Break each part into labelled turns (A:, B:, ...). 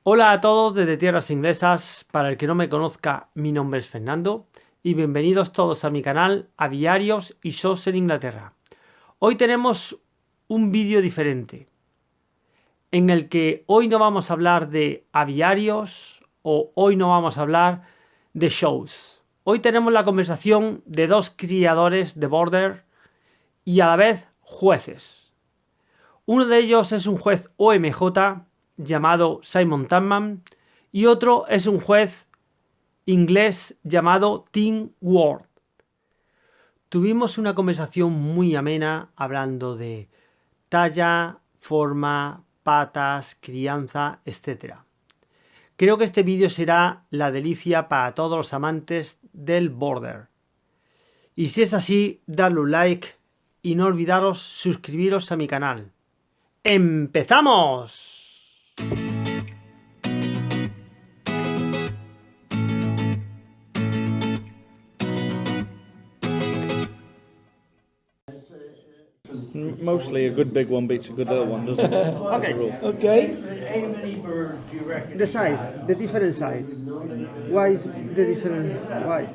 A: Hola a todos desde tierras inglesas. Para el que no me conozca, mi nombre es Fernando y bienvenidos todos a mi canal Aviarios y Shows en Inglaterra. Hoy tenemos un vídeo diferente en el que hoy no vamos a hablar de aviarios o hoy no vamos a hablar de shows. Hoy tenemos la conversación de dos criadores de Borders y a la vez jueces. Uno de ellos es un juez O.M.J. llamado Tamman y otro es un juez inglés llamado Tendrán. Tuvimos una conversación muy amena hablando de talla, forma, patas, crianza, etc. Creo que este vídeo será la delicia para todos los amantes del border. Y si es así, dadle un like y no olvidaros suscribiros a mi canal. ¡Empezamos!
B: Mostly a good big one beats a good little one, doesn't it?
A: Okay. The size, the different size. Why is the different? Why?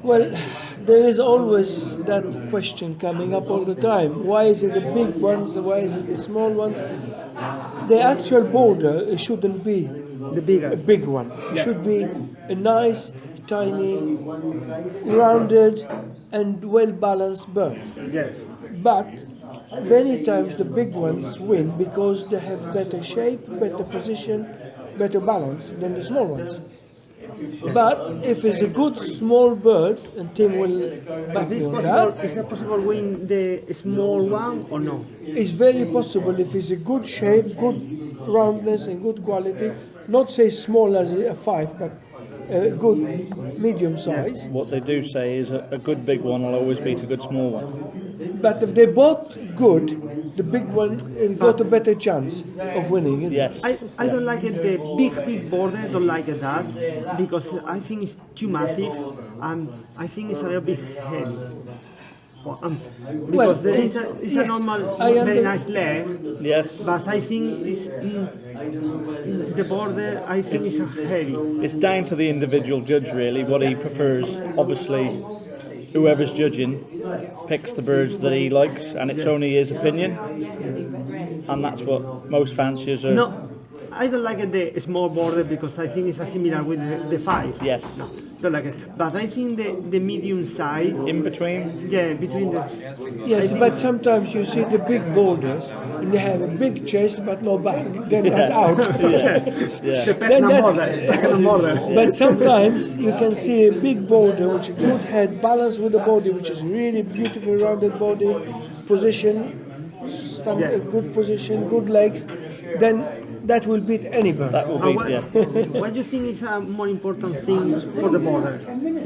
C: Well, there is always that question coming up all the time. Why is it the big ones? Why is it the small ones? The actual border shouldn't be
A: The bigger.
C: a big one. It should be a nice, tiny, rounded, and well-balanced bird.
A: Yes.
C: But many times the big ones win because they have better shape, better position, better balance than the small ones. But if it's a good small bird, and Tim will back me on that,
A: Is it possible win the small one or no?
C: it's very possible if it's a good shape, good roundness and good quality, not say small as a 5, but a good medium size.
B: What they do say is a good big one will always beat a good small one.
C: But if they're both good, the big one got a better chance of winning, isn't it?
B: Yes.
A: I don't like it, the big border, don't like it that, because I think it's too massive and I think it's a little bit heavy. Because there is a
C: yes,
A: normal,
C: I
A: very nice leg,
B: Yes.
A: but I think it's the border, I think it's heavy.
B: It's down to the individual judge, really, what he prefers. Obviously, whoever's judging picks the birds that he likes, and it's only his opinion. And that's what most fanciers are.
A: No, I don't like it, the small border because I think it's similar with the 5.
B: Yes.
A: No, don't like it. But I think the medium size,
B: In between.
A: yeah, between the...
C: Yes, but sometimes you see the big borders and they have a big chest but no back. Then that's out.
B: Yeah.
C: Then that's- But sometimes you can see a big border which is good head, balance with the body, which is really beautiful rounded body, position, good position, good legs. Then that will beat any bird.
B: That will be, yeah.
A: What do you think is more important things for the border?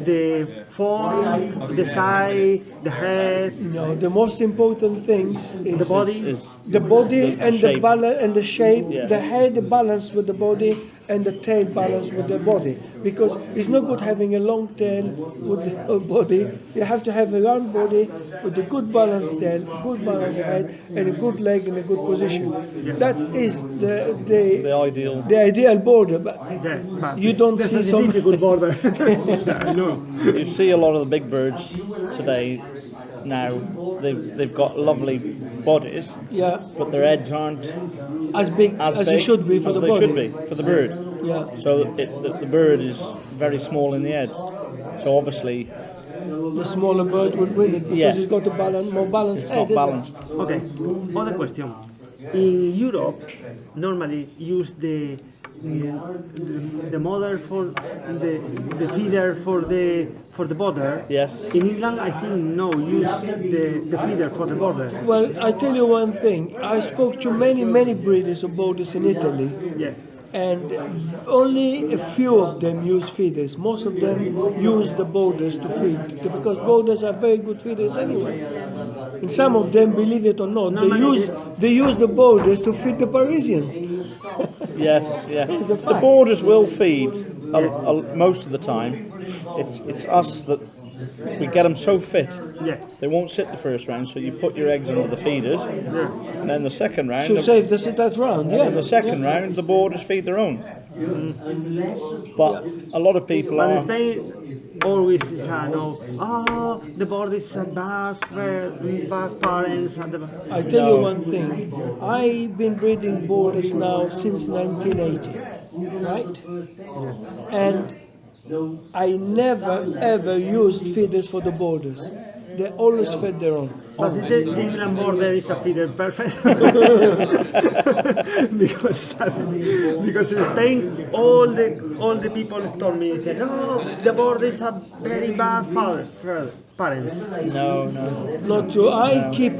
A: The form, the size, the head,
C: No, the most important things is
A: the body?
B: Is
C: the body and the
B: shape.
C: balance and the shape,
B: Yeah.
C: the head balance with the body and the tail balance with the body. Because it's not good having a long tail with the body. You have to have a round body with a good balanced tail, good balanced head, and a good leg in a good position. That is
B: the ideal.
C: the ideal border. But
A: Yeah, but
C: you don't
A: this
C: see
A: is a
C: some.
A: difficult border. I know.
B: You see a lot of the big birds today. Now they've got lovely bodies,
C: Yeah,
B: but their heads aren't
C: as big as
B: big
C: it should be for
B: as
C: the
B: they
C: body.
B: should be for the bird.
C: Yeah.
B: So the bird is very small in the head. So obviously
C: The smaller bird will win it because
B: Yes.
C: it's got a more balanced
B: it's
C: head.
B: not
C: isn't it?
B: balanced.
A: Okay, other question. In Europe, normally use the mother for the feeder for the border.
B: Yes.
A: In England, I think no, use the feeder for the border.
C: Well, I tell you one thing. I spoke to many breeders of borders in Italy,
A: Yeah.
C: and only a few of them use feeders. Most of them use the borders to feed because borders are very good feeders anyway. And some of them, believe it or not, they use the borders to feed the Parisians.
B: Yes, yeah.
C: a
B: The
C: fact.
B: borders will feed most of the time. It's us that we get them so fit.
A: Yeah.
B: They won't sit the first round, so you put your eggs under the feeders, and then the second round.
C: So save that round, yeah.
B: In the second round, the borders feed their own. But a lot of people
A: But in
B: are.
A: Spain, always is no. Oh, the borders are bad parents. And the...
C: I tell you one thing. I've been breeding borders now since 1980, right? And I never ever used feeders for the borders. They always fed their own.
A: But the different border is a feeder perfect. because in Spain, all the people told me, said, no, the borders are very bad parents.
B: No.
C: Not to. I keep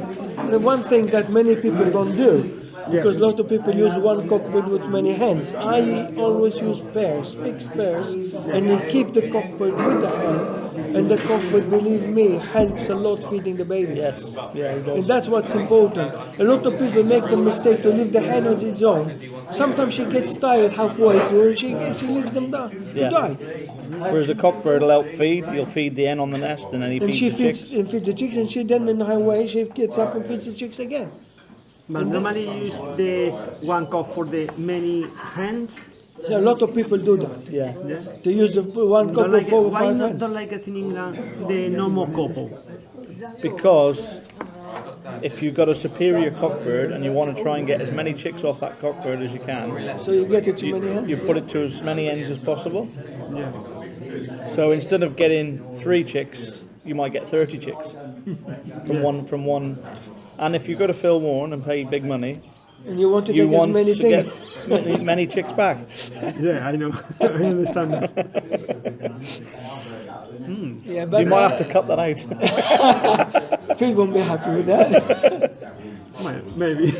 C: the one thing that many people don't do. Because a lot of people use one cockpit with many hens. I always use pairs, fixed pairs, and you keep the cockpit with the hen. And the cockpit, believe me, helps a lot feeding the babies.
B: Yes. Yeah, it
C: And
B: does.
C: that's what's important. A lot of people make the mistake to leave the hen on its own. Sometimes she gets tired halfway through and she leaves them down to
B: Yeah.
C: die.
B: Whereas a cockbird will help feed. You'll feed the hen on the nest, and then he
C: And
B: feeds
C: she
B: the
C: feeds,
B: chicks.
C: feeds the chicks, and she then in her way she gets up and feeds the chicks again.
A: But normally you use the one cock for the many hens.
C: So a lot of people do that.
B: Yeah.
C: They use the one
A: Don't
C: couple
A: like
C: for
A: it. Why
C: 5
A: not
C: hens.
A: don't like it in England? The normal couple.
B: Because if you've got a superior cockbird and you want to try and get as many chicks off that cockbird as you can,
C: So you get it too many hens.
B: you put it to as many hens as possible. So instead of getting 3 chicks, you might get 30 chicks from one. And if you go to Phil Warren and pay big money,
C: And you want to
B: you
C: take as
B: want
C: many
B: to
C: things.
B: get many chicks back.
A: Yeah, I know. I understand that.
C: Yeah, but
B: You might have to cut that out.
C: Phil won't be happy with that.
A: Well, maybe.